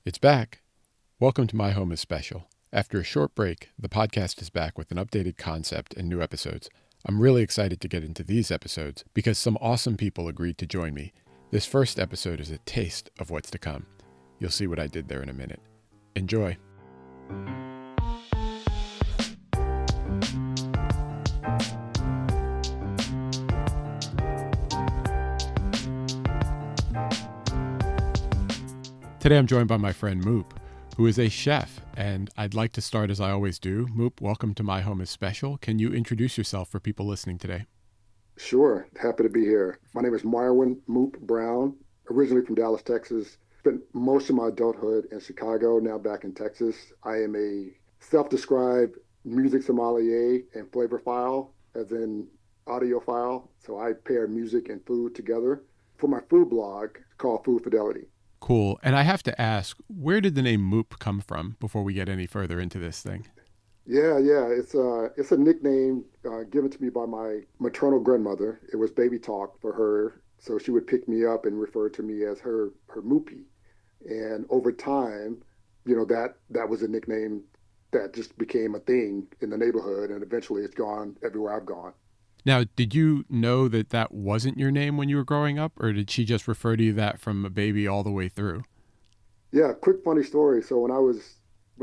It's back. Welcome to My Home is Special. After a short break, the podcast is back with an updated concept and new episodes. I'm really excited to get into these episodes because some awesome people agreed to join me. This first episode is a taste of what's to come. You'll see what I did there in a minute. Enjoy. Today I'm joined by my friend Moop, who is a chef, and I'd like to start as I always do. Moop, welcome to My Home is Special. Can you introduce yourself for people listening today? Sure, happy to be here. My name is Marwin Moop Brown, originally from Dallas, Texas. Spent most of my adulthood in Chicago, now back in Texas. I am a self-described music sommelier and flavorphile, as in audiophile. So I pair music and food together for my food blog called Food Fidelity. Cool. And I have to ask, where did the name Moop come from before we get any further into this thing? Yeah. It's a nickname given to me by my maternal grandmother. It was baby talk for her, so she would pick me up and refer to me as her Moopy. And over time, that was a nickname that just became a thing in the neighborhood, and eventually it's gone everywhere I've gone. Now, did you know that that wasn't your name when you were growing up, or did she just refer to you that from a baby all the way through? Yeah, quick funny story. So when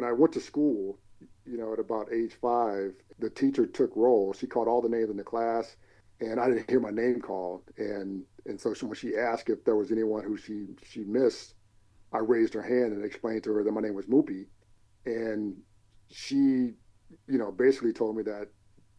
I went to school, at about age 5, the teacher took roll. She called all the names in the class, and I didn't hear my name called. And so when she asked if there was anyone who she missed, I raised her hand and explained to her that my name was Moopy, and she, basically told me that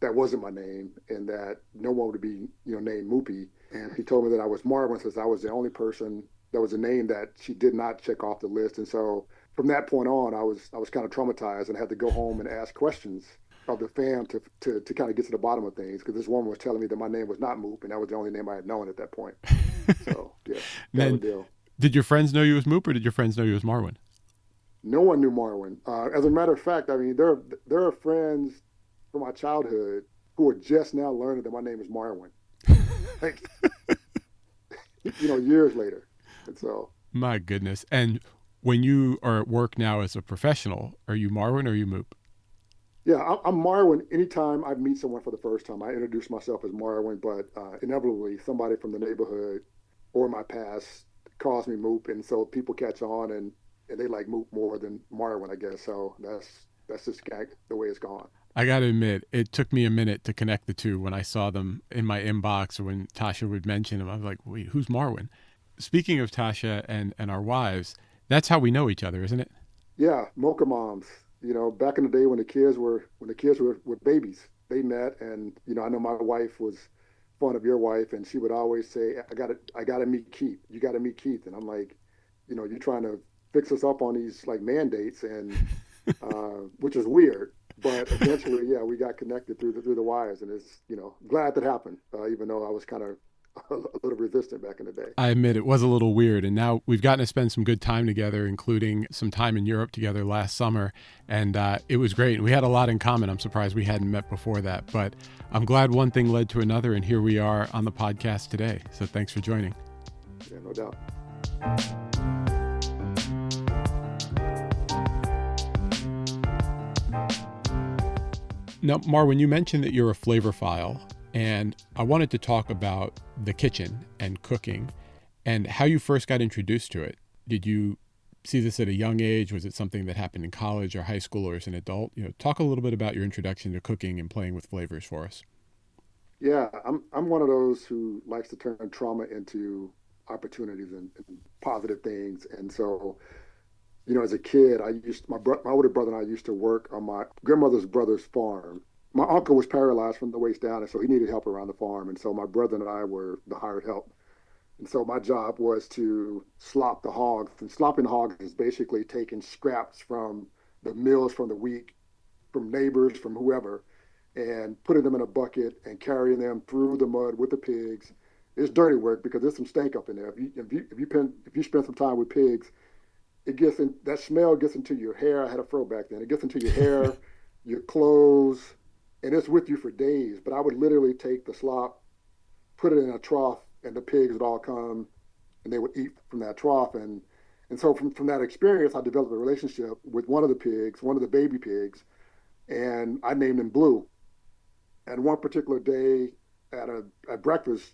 that wasn't my name and that no one would be, named Moopy. And he told me that I was Marvin since I was the only person that was a name that she did not check off the list. And so from that point on, I was kind of traumatized and had to go home and ask questions of the fam to kind of get to the bottom of things because this woman was telling me that my name was not Moop and that was the only name I had known at that point. So yeah, And kind of a then, deal. did your friends know you as Moop, or did your friends know you as Marwin? No one knew Marwin. As a matter of fact, I mean, there are friends from my childhood who are just now learning that my name is Marwin, like years later. And so, My goodness. And when you are at work now as a professional, are you Marwin or are you Moop? yeah, I'm Marwin. Anytime I meet someone for the first time, I introduce myself as Marwin, but inevitably somebody from the neighborhood or my past calls me Moop, and so people catch on and they like Moop more than Marwin, I guess. So that's just kind of the way it's gone. I got to admit, it took me a minute to connect the two when I saw them in my inbox or when Tasha would mention them. I was like, wait, who's Marwin? Speaking of Tasha and our wives, that's how we know each other, isn't it? Yeah, mocha moms. Back in the day when the kids were babies, they met, and I know my wife was fond of your wife, and she would always say, "I gotta meet Keith. You gotta meet Keith." And I'm like, you're trying to fix us up on these like mandates, and which is weird. But eventually, yeah, we got connected through the wires, and it's glad that happened. Even though I was kind of a little resistant back in the day. I admit it was a little weird. And now we've gotten to spend some good time together, including some time in Europe together last summer. And it was great. We had a lot in common. I'm surprised we hadn't met before that. But I'm glad one thing led to another. And here we are on the podcast today. So thanks for joining. Yeah, no doubt. Now, Marwin, you mentioned that you're a flavorphile, and I wanted to talk about the kitchen and cooking and how you first got introduced to it. Did you see this at a young age? Was it something that happened in college or high school or as an adult? Talk a little bit about your introduction to cooking and playing with flavors for us. Yeah, I'm one of those who likes to turn trauma into opportunities and positive things. And so, as a kid, my older brother and I used to work on my grandmother's brother's farm. My uncle was paralyzed from the waist down, and so he needed help around the farm. And so my brother and I were the hired help. And so my job was to slop the hogs. And slopping the hogs is basically taking scraps from the meals from the week, from neighbors, from whoever, and putting them in a bucket and carrying them through the mud with the pigs. It's dirty work because there's some stank up in there. If you spend some time with pigs, it gets in that smell gets into your hair. I had a fro back then. It gets into your hair, your clothes, and it's with you for days. But I would literally take the slop, put it in a trough, and the pigs would all come and they would eat from that trough. And And so from that experience, I developed a relationship with one of the pigs, one of the baby pigs, and I named him Blue. And one particular day at breakfast,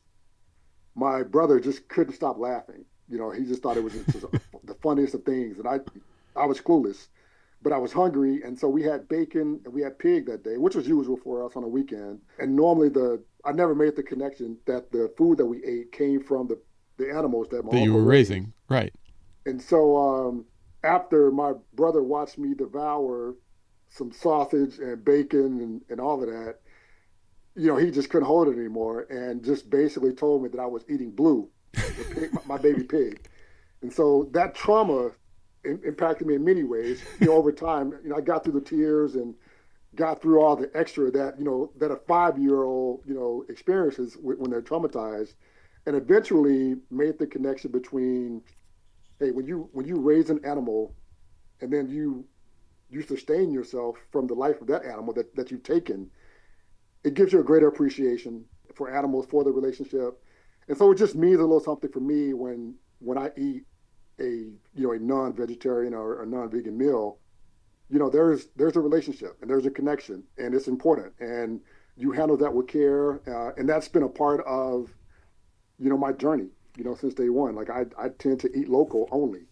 my brother just couldn't stop laughing. He just thought it was just the funniest of things. And I was clueless, but I was hungry. And so we had bacon and we had pig that day, which was usual for us on a weekend. And normally I never made the connection that the food that we ate came from the animals that my That you uncle were raised. raising, right? And so after my brother watched me devour some sausage and bacon and all of that, he just couldn't hold it anymore and just basically told me that I was eating Blue, the pig, my baby pig. And so that trauma impacted me in many ways. Over time, I got through the tears and got through all the extra that a 5-year-old experiences when they're traumatized, and eventually made the connection between, hey, when you raise an animal and then you sustain yourself from the life of that animal that you've taken, it gives you a greater appreciation for animals, for the relationship. And so it just means a little something for me when I eat a non-vegetarian or a non-vegan meal. There's a relationship and there's a connection, and it's important, and you handle that with care, and that's been a part of my journey, since day one. Like I tend to eat local only,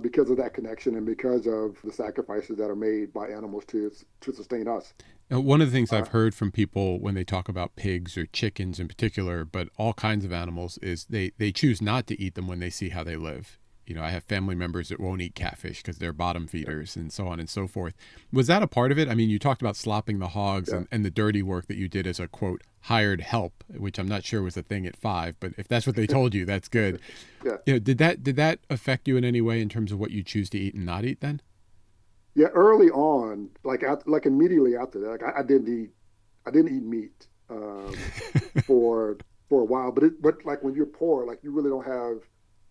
because of that connection and because of the sacrifices that are made by animals to sustain us. One of the things Uh, I've heard from people when they talk about pigs or chickens in particular, but all kinds of animals, is they choose not to eat them when they see how they live. I have family members that won't eat catfish because they're bottom yeah, feeders and so on and so forth. Was that a part of it? I mean, you talked about slopping the hogs yeah, and the dirty work that you did as a quote hired help, which I'm not sure was a thing at 5, but if that's what they told you, that's good. yeah, Did that affect you in any way in terms of what you choose to eat and not eat then? yeah. Early on, like immediately after that, like I didn't eat meat, for a while. But like when you're poor, like you really don't have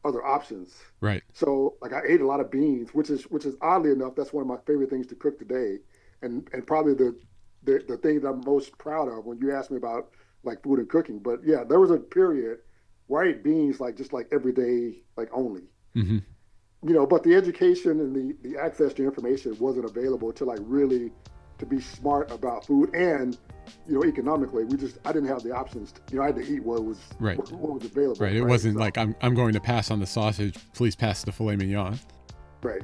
other options. Right. So like I ate a lot of beans, which is oddly enough, that's one of my favorite things to cook today, and probably the thing that I'm most proud of when you ask me about like food and cooking. But yeah, there was a period where I ate beans like just like every day, like only. Hmm. But the education and the access to information wasn't available to like really to be smart about food, and economically I didn't have the options. I had to eat what was Right. what was available, Right. It right? wasn't So like I'm going to pass on the sausage. Please pass the filet mignon. right.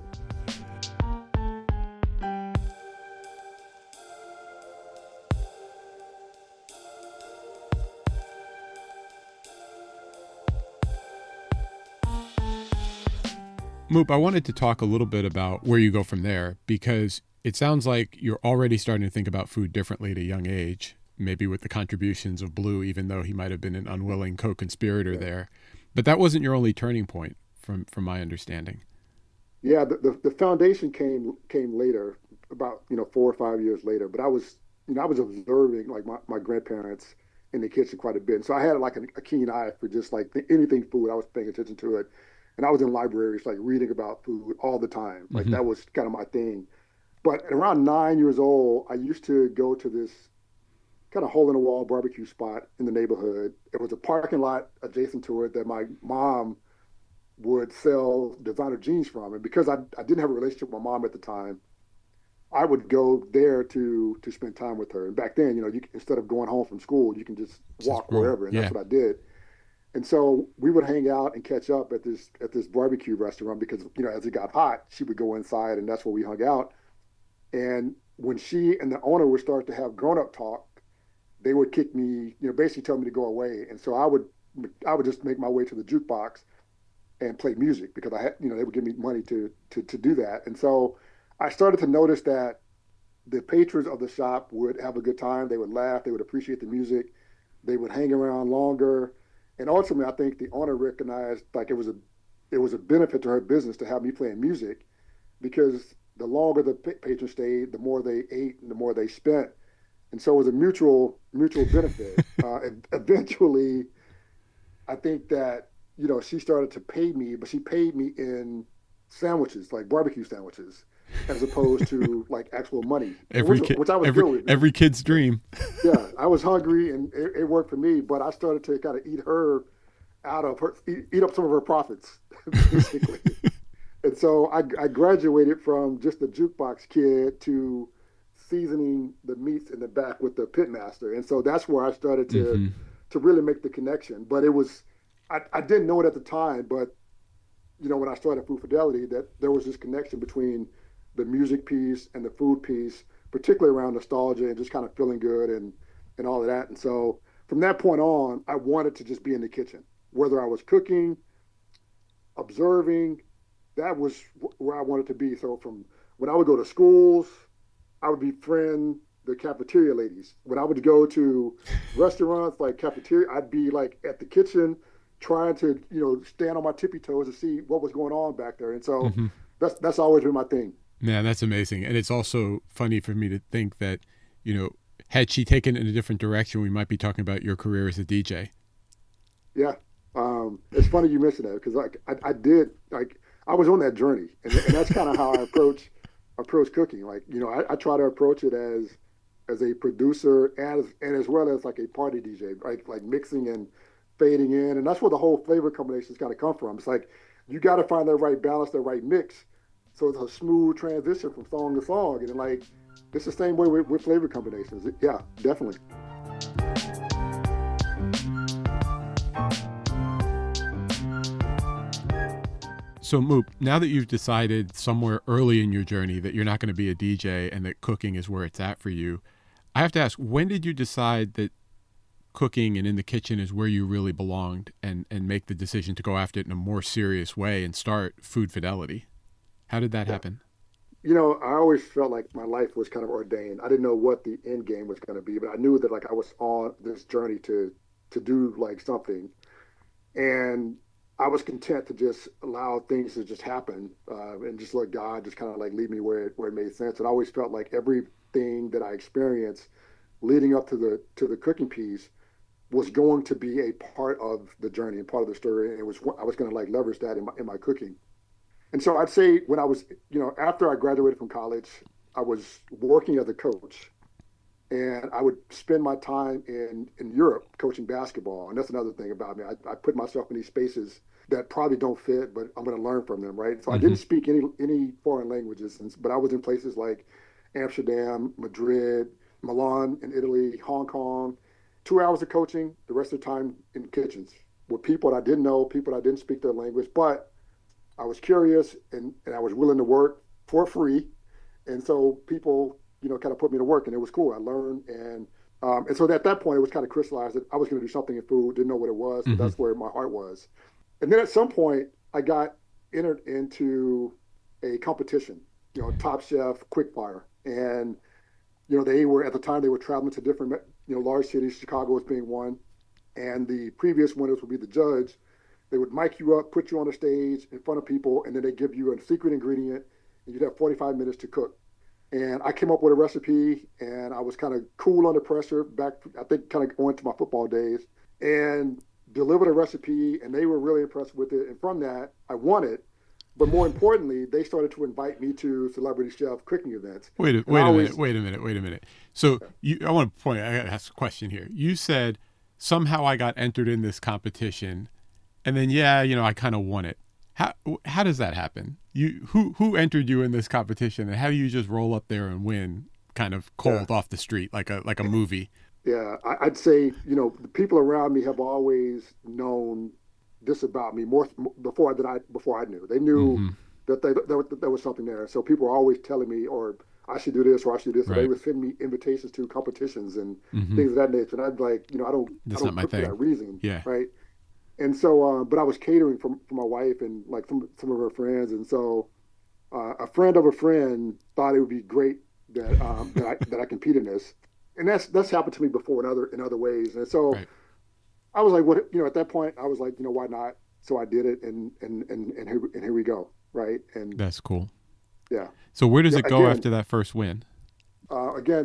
Moop, I wanted to talk a little bit about where you go from there because it sounds like you're already starting to think about food differently at a young age, maybe with the contributions of Blue, even though he might have been an unwilling co conspirator Yeah. there. But that wasn't your only turning point, from my understanding. Yeah, the foundation came later, about 4 or 5 years later. But I was observing like my grandparents in the kitchen quite a bit, and so I had like a keen eye for just like anything food. I was paying attention to it, and I was in libraries like reading about food all the time. Like Hmm. that was kind of my thing. But at around 9 years old, I used to go to this kind of hole in the wall barbecue spot in the neighborhood. It was a parking lot adjacent to it that my mom would sell designer jeans from. And because I didn't have a relationship with my mom at the time, I would go there to spend time with her. And back then, instead of going home from school, you can just Just walk roll. wherever, and that's Yeah. what I did. And so we would hang out and catch up at this barbecue restaurant because as it got hot, she would go inside, and that's where we hung out. And when she and the owner would start to have grown up talk, they would kick me, basically tell me to go away. And so I would just make my way to the jukebox and play music because I had, they would give me money to do that. And so I started to notice that the patrons of the shop would have a good time. They would laugh. They would appreciate the music. They would hang around longer. And ultimately, I think the owner recognized like it was a benefit to her business to have me playing music because the longer the patrons stayed, the more they ate and the more they spent. And so it was a mutual benefit. And eventually, I think that she started to pay me, but she paid me in sandwiches, like barbecue sandwiches, as opposed to like actual money, Every which kid, which I was every good with because every kid's dream. yeah, I was hungry and it worked for me. But I started to kind of eat up some of her profits, basically. And so I graduated from just the jukebox kid to seasoning the meats in the back with the pitmaster. And so that's where I started Hmm. to really make the connection. But it was I didn't know it at the time, but when I started Food Fidelity, that there was this connection between the music piece and the food piece, particularly around nostalgia and just kind of feeling good and all of that. And so from that point on, I wanted to just be in the kitchen, whether I was cooking, observing. That was where I wanted to be. So from when I would go to schools, I would befriend the cafeteria ladies. When I would go to restaurants like cafeteria, I'd be like at the kitchen trying to, stand on my tippy toes to see what was going on back there. And so Hmm. that's always been my thing. Man, that's amazing. And it's also funny for me to think that, you know, had she taken it in a different direction, we might be talking about your career as a DJ. Yeah. It's funny you mentioned that because like I did like I was on that journey and that's kind of how I approach cooking. Like, I try to approach it as a producer and as well as like a party DJ, right? Like mixing and fading in. And that's where the whole flavor combinations got to come from. It's like you got to find that right balance, that right mix. So it's a smooth transition from song to song. And like it's the same way with flavor combinations. Yeah, definitely. So, Moop, now that you've decided somewhere early in your journey that you're not going to be a DJ and that cooking is where it's at for you, I have to ask, when did you decide that cooking and in the kitchen is where you really belonged and make the decision to go after it in a more serious way and start Food Fidelity? How did that Yeah. happen? I always felt like my life was kind of ordained. I didn't know what the end game was going to be, but I knew that like I was on this journey to do like something, and I was content to just allow things to just happen and just let God just kind of like lead me where it made sense. And I always felt like everything that I experienced leading up to the cooking piece was going to be a part of the journey and part of the story. And it was I was going to like leverage that in my cooking. And so I'd say when I was, after I graduated from college, I was working as a coach and I would spend my time in Europe coaching basketball. And that's another thing about me. I put myself in these spaces that probably don't fit, but I'm going to learn from them, right? So I Hmm. didn't speak any foreign languages, but I was in places like Amsterdam, Madrid, Milan in Italy, Hong Kong. 2 hours of coaching, the rest of the time in kitchens with people that I didn't know, people that didn't speak their language, but I was curious and I was willing to work for free. And so people, kind of put me to work and it was cool. I learned and so at that point it was kind of crystallized that I was going to do something in food, didn't know what it was, but Hmm. that's where my heart was. And then at some point I got entered into a competition, Top Chef, Quick Fire. And, they were at the time they were traveling to different, large cities. Chicago was being one. And the previous winners would be the judge. They would mic you up, put you on a stage in front of people, and then they give you a secret ingredient, and you'd have 45 minutes to cook. And I came up with a recipe, and I was kind of cool under pressure back, I think, kind of going to my football days, and delivered a recipe, and they were really impressed with it. And from that, I won it. But more importantly, they started to invite me to celebrity chef cooking events. And I Wait a minute, always, wait a minute, wait a minute. So I want to point. I got to ask a question here. You said somehow I got entered in this competition, and then yeah, I kind of won it. How how does that happen? Who entered you in this competition, and how do you just roll up there and win, kind of yeah, cold off the street like a movie? yeah, I'd say, the people around me have always known this about me more before I knew. They knew Mm-hmm. that there was something there. So people were always telling me, or I should do this, or I should do this. So they Right. would send me invitations to competitions and Mm-hmm. things of that nature. And I'd be like, I That's not don't my cook for that thing. reason, Yeah. right? And so, but I was catering for my wife and like some of her friends. And so, a friend of a friend thought it would be great that I compete in this, and that's happened to me before in other ways. And so Right. I was like, what at that point I was like, why not? So I did it, and here we go, right? And That's cool. yeah, So where does yeah. it go Again, after that first win?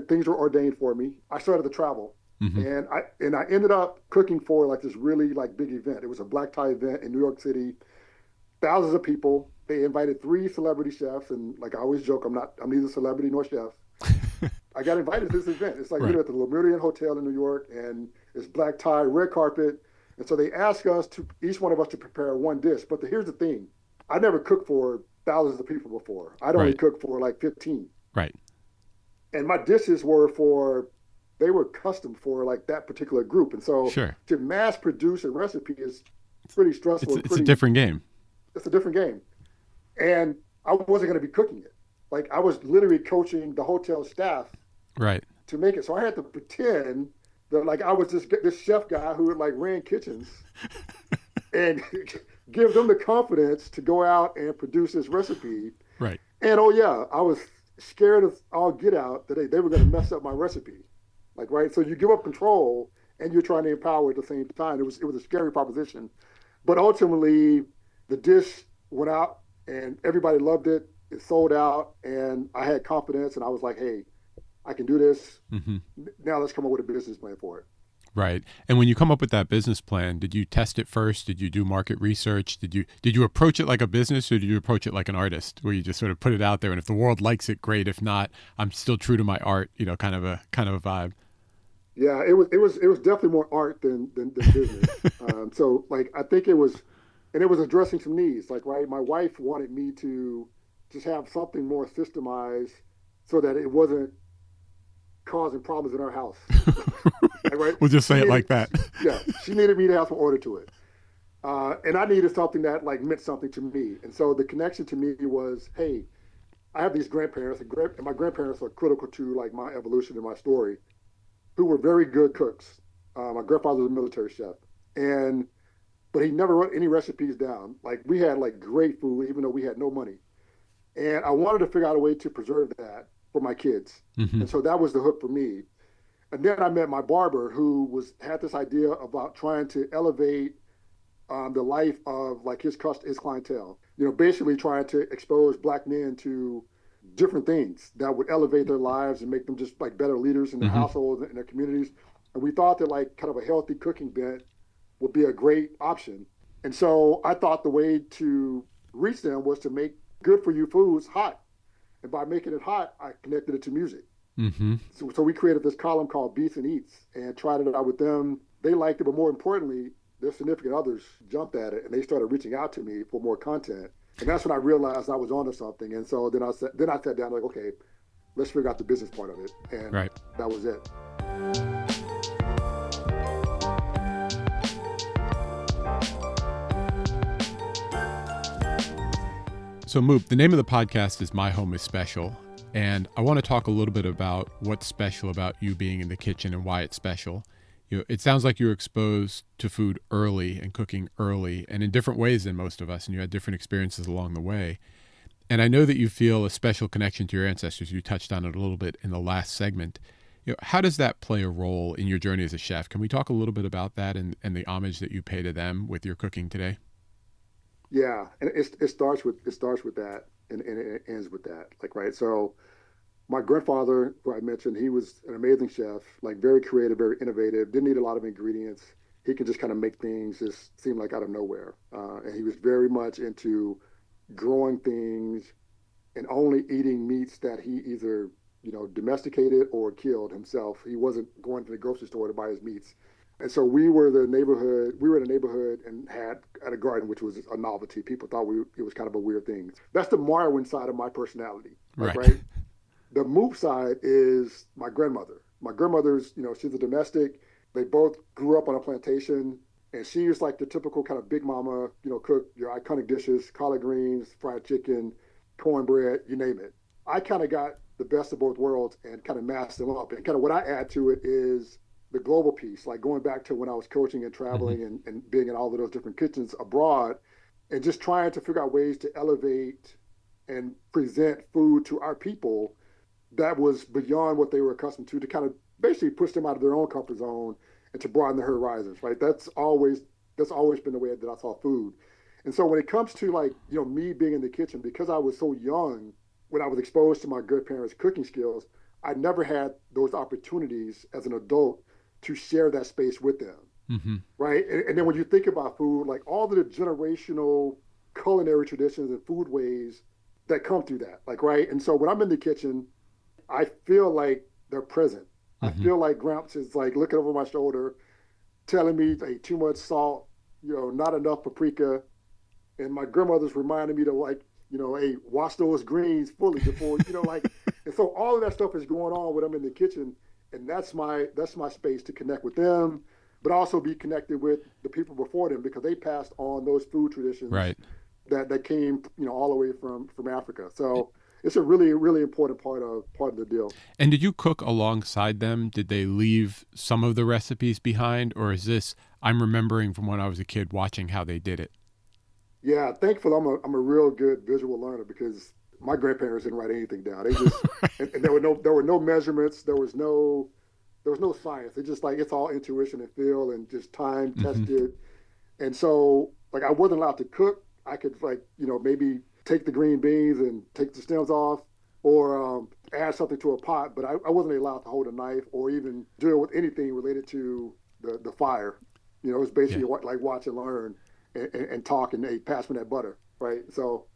things were ordained for me. I started to travel, Mm-hmm. and I ended up cooking for like this really like big event. It was a black tie event in New York City, thousands of people. They invited three celebrity chefs, and like I always joke, I'm neither celebrity nor chef. I got invited to this event. It's like Right. at the Lemurian Hotel in New York, and it's black tie, red carpet, and so they ask us to each one of us to prepare one dish. But here's the thing: I never cooked for thousands of people before. I'd only Right. cooked for like 15. Right. And my dishes were for, they were custom for like that particular group. And so Sure. to mass produce a recipe is pretty stressful and It's a pretty, different game. it's a different game. And I wasn't going to be cooking it. Like I was literally coaching the hotel staff Right. to make it. So I had to pretend that like I was this chef guy who like ran kitchens and give them the confidence to go out and produce this recipe. Right. And oh yeah, I was scared of all get out that they were going to mess up my recipe. Like right, so you give up control and you're trying to empower at the same time. It was a scary proposition, but ultimately the dish went out and everybody loved it. It sold out, and I had confidence, and I was like, hey, I can do this. Hmm. Now let's come up with a business plan for it. Right. And when you come up with that business plan, did you test it first? Did you do market research? Did you approach it like a business, or did you approach it like an artist, where you just sort of put it out there, and if the world likes it, great. If not, I'm still true to my art. Kind of a vibe. Yeah, it was definitely more art than business. So like I think it was, and it was addressing some needs. Like right, my wife wanted me to just have something more systemized so that it wasn't causing problems in our house. Like, right, We'll just she say it needed, like that. yeah, she needed me to have some order to it, and I needed something that like meant something to me. And so the connection to me was, hey, I have these grandparents, and my grandparents are critical to like my evolution and my story, who were very good cooks. My grandfather was a military chef, and but he never wrote any recipes down. Like we had like great food, even though we had no money. And I wanted to figure out a way to preserve that for my kids. Hmm. And so that was the hook for me. And then I met my barber, who was had this idea about trying to elevate the life of like his clientele. You know, basically trying to expose black men to different things that would elevate their lives and make them just like better leaders in their Hmm. households and their communities. And we thought that like kind of a healthy cooking bent would be a great option. And so I thought the way to reach them was to make good for you foods hot. And by making it hot, I connected it to music. Hmm. So we created this column called Beats and Eats and tried it out with them. They liked it, but more importantly, their significant others jumped at it and they started reaching out to me for more content. And that's when I realized I was onto something. And so then I sat down like, okay, let's figure out the business part of it. And Right. that was it. So, Moop, the name of the podcast is My Home is Special. And I want to talk a little bit about what's special about you being in the kitchen and why it's special. It sounds like you were exposed to food early and cooking early and in different ways than most of us, and you had different experiences along the way. And I know that you feel a special connection to your ancestors. You touched on it a little bit in the last segment. How does that play a role in your journey as a chef? Can we talk a little bit about that and the homage that you pay to them with your cooking today? Yeah. And it starts with that and it ends with that. Like, right. So my grandfather, who I mentioned, he was an amazing chef, like very creative, very innovative, didn't need a lot of ingredients. He could just kind of make things just seem like out of nowhere. And he was very much into growing things and only eating meats that he either, domesticated or killed himself. He wasn't going to the grocery store to buy his meats. And so we were in a neighborhood and had a garden, which was a novelty. People thought it was kind of a weird thing. That's the Marwin side of my personality. Like, Right. right? The Moop side is my grandmother. My grandmother's, she's a domestic. They both grew up on a plantation, and she was like the typical kind of big mama, cook your iconic dishes, collard greens, fried chicken, cornbread, you name it. I kind of got the best of both worlds and kind of mashed them up. And kind of what I add to it is the global piece, like going back to when I was coaching and Hmm. traveling and being in all of those different kitchens abroad and just trying to figure out ways to elevate and present food to our people that was beyond what they were accustomed to kind of basically push them out of their own comfort zone and to broaden their horizons, right? That's always been the way that I saw food. And so when it comes to like, me being in the kitchen, because I was so young when I was exposed to my good parents' cooking skills, I never had those opportunities as an adult to share that space with them, Hmm. right? And then when you think about food, like all of the generational culinary traditions and food ways that come through that, like, right? And so when I'm in the kitchen, I feel like they're present. I Hmm. feel like Gramps is like looking over my shoulder, telling me, hey, too much salt, not enough paprika. And my grandmother's reminding me to like hey, wash those greens fully before, like, and so all of that stuff is going on when I'm in the kitchen, and that's my space to connect with them, but also be connected with the people before them because they passed on those food traditions Right. that came, all the way from Africa. So it's a really, really important part of the deal. And did you cook alongside them? Did they leave some of the recipes behind, or is this I'm remembering from when I was a kid watching how they did it? Yeah, thankfully I'm a real good visual learner because my grandparents didn't write anything down. They just and there were no measurements. There was no science. It's just like it's all intuition and feel and just time Hmm. tested. And so like I wasn't allowed to cook. I could like maybe take the green beans and take the stems off or add something to a pot, but I wasn't allowed to hold a knife or even deal with anything related to the fire. It was Yeah. basically like watch and learn and talk and hey, pass me that butter, right? So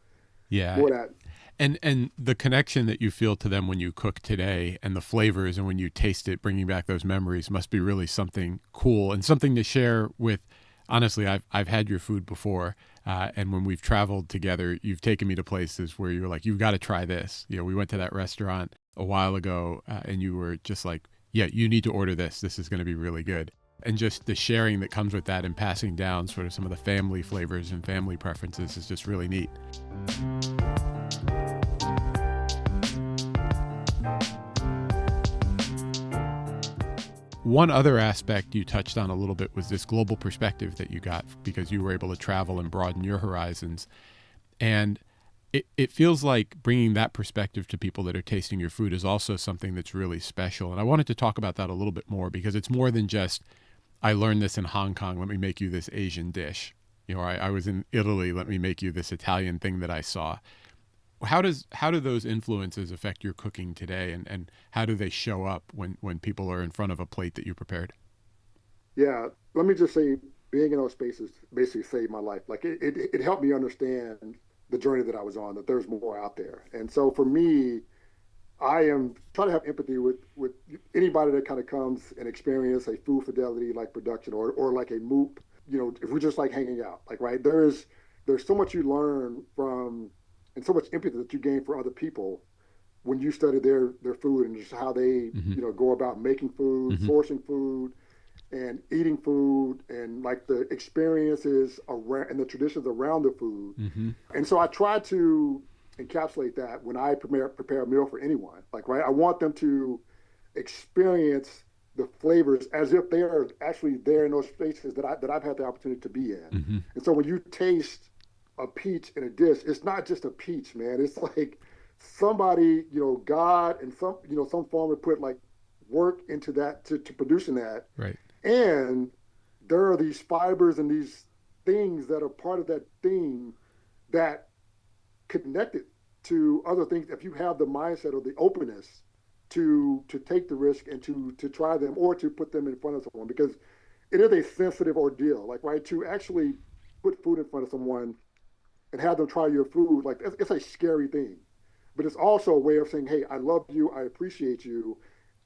Yeah. more of that. And the connection that you feel to them when you cook today and the flavors and when you taste it, bringing back those memories must be really something cool and something to share with. Honestly, I've had your food before, and when we've traveled together, you've taken me to places where you're like, you've got to try this. We went to that restaurant a while ago, and you were just like, yeah, you need to order this. This is going to be really good. And just the sharing that comes with that and passing down sort of some of the family flavors and family preferences is just really neat. One other aspect you touched on a little bit was this global perspective that you got because you were able to travel and broaden your horizons. And it feels like bringing that perspective to people that are tasting your food is also something that's really special. And I wanted to talk about that a little bit more because it's more than just, I learned this in Hong Kong, let me make you this Asian dish. I was in Italy, let me make you this Italian thing that I saw. How do those influences affect your cooking today, and how do they show up when people are in front of a plate that you prepared? Yeah, let me just say, being in those spaces basically saved my life. Like it helped me understand the journey that I was on, that there's more out there. And so for me, I am trying to have empathy with anybody that kind of comes and experience a food fidelity like production or like a Moop. If we're just like hanging out, like right, there's so much you learn from and so much empathy that you gain for other people when you study their food and just how they Mm-hmm. go about making food, Mm-hmm. sourcing food, and eating food and like the experiences around and the traditions around the food. Mm-hmm. And so I try to encapsulate that when I prepare a meal for anyone. Like, right, I want them to experience the flavors as if they are actually there in those spaces that I've had the opportunity to be in. Mm-hmm. And so when you taste a peach in a dish, it's not just a peach, man. It's like somebody, God and some farmer put like work into that to producing that. Right. And there are these fibers and these things that are part of that thing that connect it to other things. If you have the mindset or the openness to take the risk and to try them or to put them in front of someone, because it is a sensitive ordeal. Like right, to actually put food in front of someone and have them try your food, like it's a scary thing. But it's also a way of saying, hey, I love you, I appreciate you,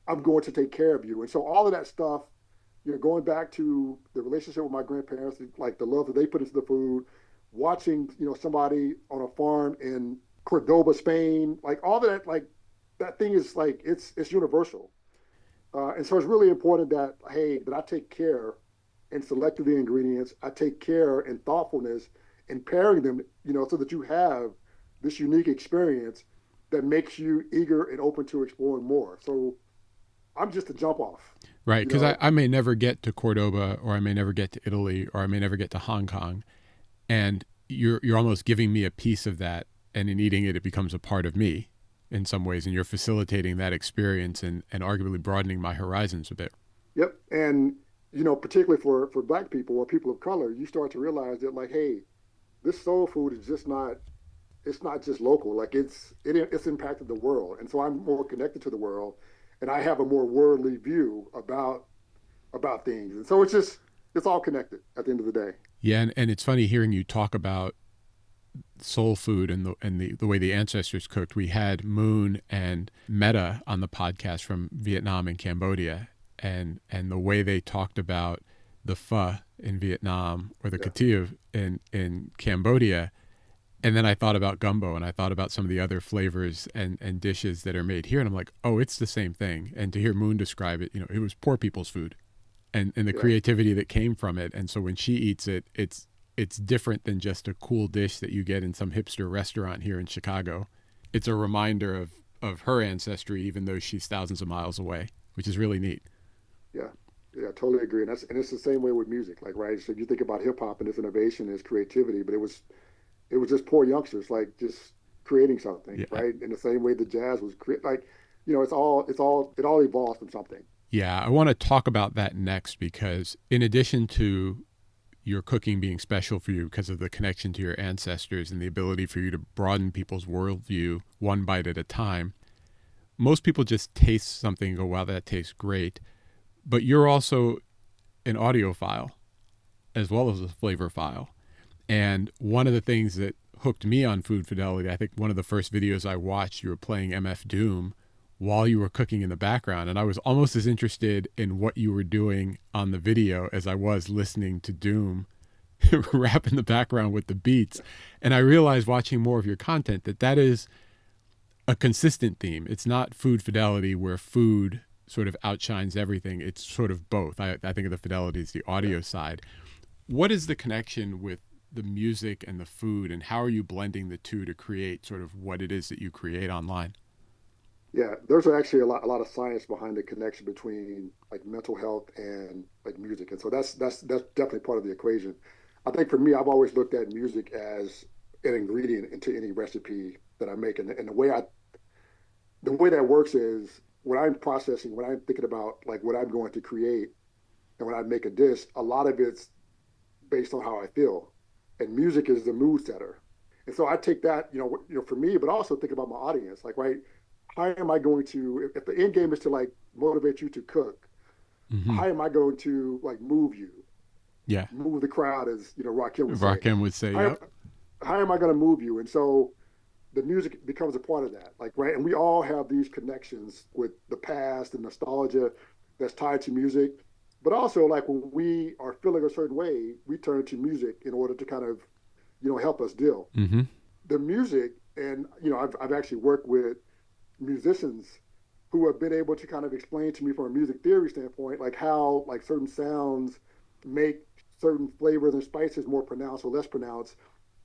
I'm going to take care of you. And so all of that stuff, going back to the relationship with my grandparents, like the love that they put into the food, watching, somebody on a farm in Cordoba, Spain, like all of that, like that thing is like it's universal. And so it's really important that hey, that I take care in selecting the ingredients. I take care and thoughtfulness in pairing them, so that you have this unique experience that makes you eager and open to exploring more. So I'm just a jump off, Right. you Because know. I may never get to Cordoba, or I may never get to Italy, or I may never get to Hong Kong. And you're almost giving me a piece of that. And in eating it, it becomes a part of me in some ways. And you're facilitating that experience and arguably broadening my horizons a bit. Yep. And particularly for Black people or people of color, you start to realize that like, hey, this soul food is just not. It's not just local. Like it's impacted the world, and so I'm more connected to the world, and I have a more worldly view about things, and so it's all connected at the end of the day. Yeah. And it's funny hearing you talk about soul food and the way the ancestors cooked. We had Moon and Meta on the podcast from Vietnam and Cambodia, and the way they talked about the pho in Vietnam or the Yeah. catia in Cambodia. And then I thought about gumbo and I thought about some of the other flavors and dishes that are made here. And I'm like, oh, it's the same thing. And to hear Moon describe it, it was poor people's food and the Yeah, creativity that came from it. And so when she eats it, it's different than just a cool dish that you get in some hipster restaurant here in Chicago. It's a reminder of her ancestry, even though she's thousands of miles away, which is really neat. yeah, yeah. I totally agree. And it's the same way with music. Like, right. So you think about hip hop and its innovation, its creativity, but it was just poor youngsters, like just creating something, Yeah. right? In the same way the jazz was like, it all evolves from something. Yeah, I want to talk about that next because in addition to your cooking being special for you because of the connection to your ancestors and the ability for you to broaden people's worldview one bite at a time, most people just taste something and go, wow, that tastes great. But you're also an audiophile as well as a flavor file. And one of the things that hooked me on Food Fidelity, I think one of the first videos I watched, you were playing MF Doom while you were cooking in the background. And I was almost as interested in what you were doing on the video as I was listening to Doom rap in the background with the beats. And I realized watching more of your content that that is a consistent theme. It's not Food Fidelity where food sort of outshines everything. It's sort of both. I think of the fidelity as the Yeah. audio side. What is the connection with the music and the food, and how are you blending the two to create sort of what it is that you create online? Yeah, there's actually a lot of science behind the connection between like mental health and like music. And so that's definitely part of the equation. I think for me, I've always looked at music as an ingredient into any recipe that I make. And the way that works is when I'm processing, when I'm thinking about like what I'm going to create and when I make a dish, a lot of it's based on how I feel. And music is the mood setter. And so I take that, for me, but also think about my audience. Like, right, how am I going to, if the end game is to like motivate you to cook, Mm-hmm. how am I going to like move you, Yeah. move the crowd, as Rakim would say? Rakim would say, How, yep. how am I going to move you? And so the music becomes a part of that. Like, right, and we all have these connections with the past and nostalgia that's tied to music. But also, like when we are feeling a certain way, we turn to music in order to kind of, help us deal. Mm-hmm. The music, and I've actually worked with musicians who have been able to kind of explain to me from a music theory standpoint, like how like certain sounds make certain flavors and spices more pronounced or less pronounced,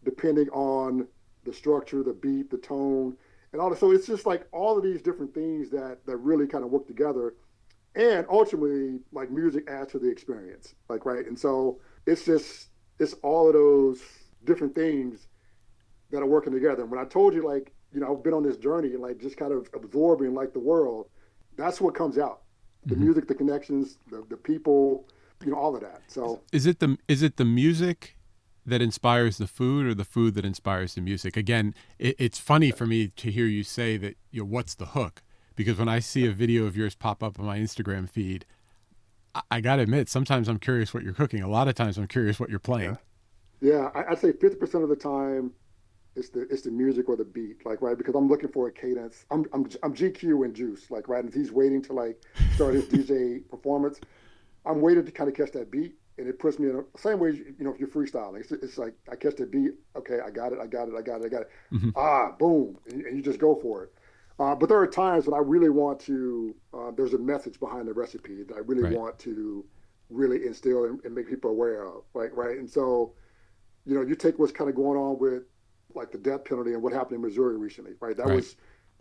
depending on the structure, the beat, the tone, and all that. So it's just like all of these different things that really kind of work together. And ultimately, like music adds to the experience. Like, right. And so it's all of those different things that are working together. And when I told you, like, I've been on this journey and like just kind of absorbing like the world, that's what comes out. The Mm-hmm. music, the connections, the people, all of that. So Is it the music that inspires the food, or the food that inspires the music? Again, it's funny yeah, for me to hear you say that. What's the hook? Because when I see yeah, a video of yours pop up on my Instagram feed, I gotta admit, sometimes I'm curious what you're cooking. A lot of times I'm curious what you're yeah, playing. yeah. I'd say 50% of the time it's the music or the beat, like right, because I'm looking for a cadence. I'm GQ and Juice, like right, and he's waiting to like start his DJ performance. I'm waiting to kind of catch that beat, and it puts me in the same way. If you're freestyling, it's like I catch the beat. Okay, I got it. I got it. I got it. I got it. Mm-hmm. Ah, boom, and you just go for it. But there are times when I really want to. There's a message behind the recipe that I really Right. want to really instill and make people aware of. Right. And so you take what's kind of going on with like the death penalty and what happened in Missouri recently. Right. Right.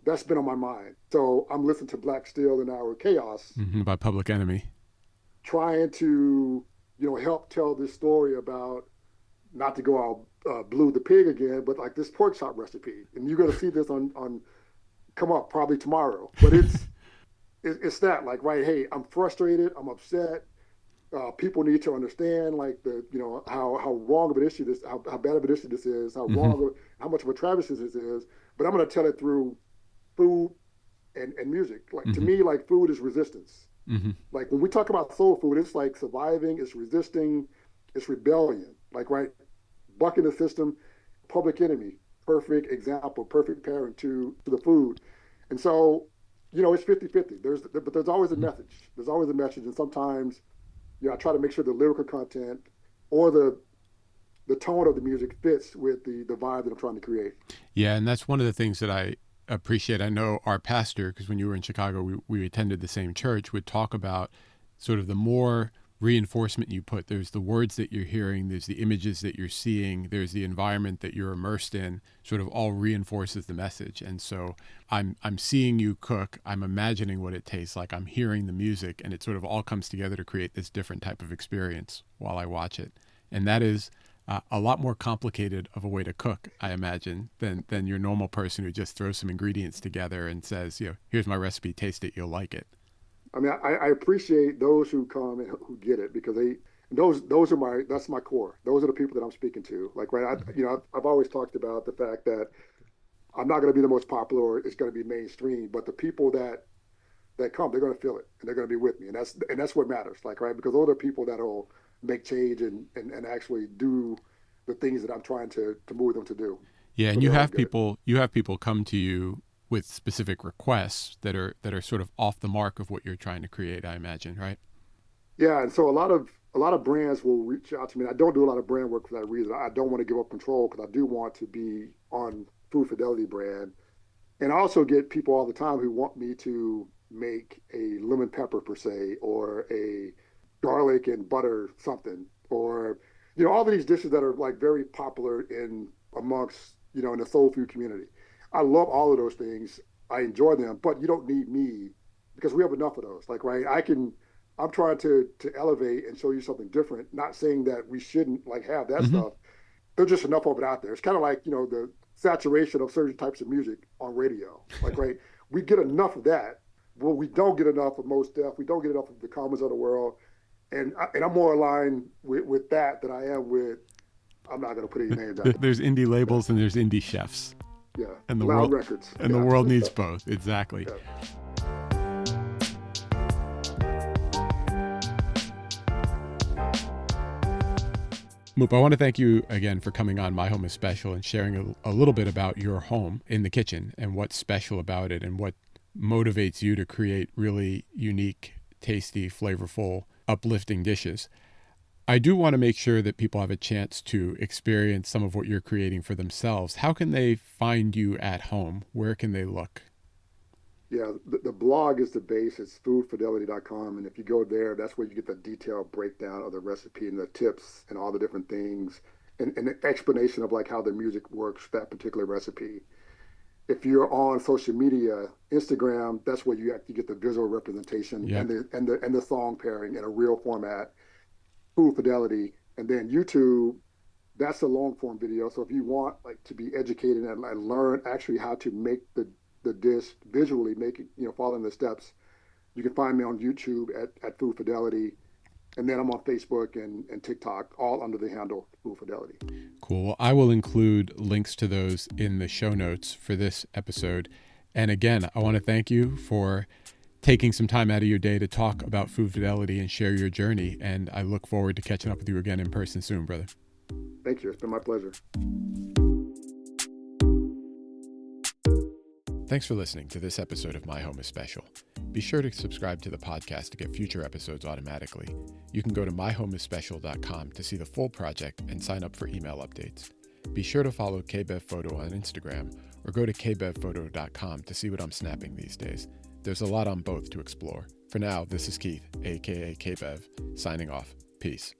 That's been on my mind. So I'm listening to Black Steel and Our Chaos, Mm-hmm. By Public Enemy. trying to help tell this story about, not to go out blue the pig again, but like this pork chop recipe, and you're going to see this on come up probably tomorrow. But it's that like, right, hey, I'm frustrated, I'm upset. People need to understand like the how wrong of an issue this, how bad of an issue this is, Mm-hmm. how much of a travesty this is. But I'm going to tell it through food and music. Like to Mm-hmm. me, like food is resistance. Mm-hmm. Like when we talk about soul food, it's like surviving, it's resisting, it's rebellion. Like, right, bucking the system, public enemy, perfect example, perfect parent to the food. And so, it's 50-50. But there's always a message. There's always a message. And sometimes, I try to make sure the lyrical content or the tone of the music fits with the vibe that I'm trying to create. Yeah, and that's one of the things that I appreciate. I know our pastor, because when you were in Chicago, we attended the same church, would talk about sort of the more reinforcement you put. There's the words that you're hearing, there's the images that you're seeing, there's the environment that you're immersed in, sort of all reinforces the message. And so I'm seeing you cook, I'm imagining what it tastes like, I'm hearing the music, and it sort of all comes together to create this different type of experience while I watch it. And that is a lot more complicated of a way to cook, I imagine, than your normal person who just throws some ingredients together and says, here's my recipe, taste it, you'll like it. I mean, I appreciate those who come and who get it because those are that's my core. Those are the people that I'm speaking to. Like, right, I've always talked about the fact that I'm not going to be the most popular or it's going to be mainstream, but the people that come, they're going to feel it and they're going to be with me, and that's what matters. Like, right, because those are people that'll make change and actually do the things that I'm trying to move them to do. Yeah, So and they're all good. you have people come to you with specific requests that are sort of off the mark of what you're trying to create, I imagine, right? Yeah, and so a lot of brands will reach out to me. And I don't do a lot of brand work for that reason. I don't want to give up control because I do want to be on Food Fidelity brand. And I also get people all the time who want me to make a lemon pepper per se, or a garlic and butter something, or all of these dishes that are like very popular in amongst in the soul food community. I love all of those things. I enjoy them, but you don't need me because we have enough of those. Like, right, I'm trying to elevate and show you something different. Not saying that we shouldn't like have that Mm-hmm. stuff. There's just enough of it out there. It's kind of like the saturation of certain types of music on radio. Like, right, we get enough of that. Well, we don't get enough of most stuff. We don't get enough of the commons of the world, and I'm more aligned with that than I am with. I'm not going to put any names out There's indie there. labels and there's indie chefs, Yeah, yeah. and Loud records. the Yeah, world needs both. Exactly. yeah. Moop, I want to thank you again for coming on My Home is Special and sharing a little bit about your home in the kitchen and what's special about it and what motivates you to create really unique, tasty, flavorful, uplifting dishes. I do want to make sure that people have a chance to experience some of what you're creating for themselves. How can they find you at home? Where can they look? Yeah, the blog is the base. It's foodfidelity.com. And if you go there, that's where you get the detailed breakdown of the recipe and the tips and all the different things and the explanation of like how the music works, that particular recipe. If you're on social media, Instagram, that's where you actually get the visual representation Yep. and the song pairing in a real format, Food Fidelity. And then YouTube, that's a long form video. So if you want like to be educated and learn actually how to make the dish visually, make it, following the steps, you can find me on YouTube at Food Fidelity. And then I'm on Facebook and TikTok, all under the handle Food Fidelity. Cool. Well, I will include links to those in the show notes for this episode. And again, I want to thank you for taking some time out of your day to talk about Food Fidelity and share your journey. And I look forward to catching up with you again in person soon, brother. Thank you. It's been my pleasure. Thanks for listening to this episode of My Home is Special. Be sure to subscribe to the podcast to get future episodes automatically. You can go to myhomeispecial.com to see the full project and sign up for email updates. Be sure to follow KBevPhoto on Instagram or go to kbevphoto.com to see what I'm snapping these days. There's a lot on both to explore. For now, this is Keith, aka KBev, signing off. Peace.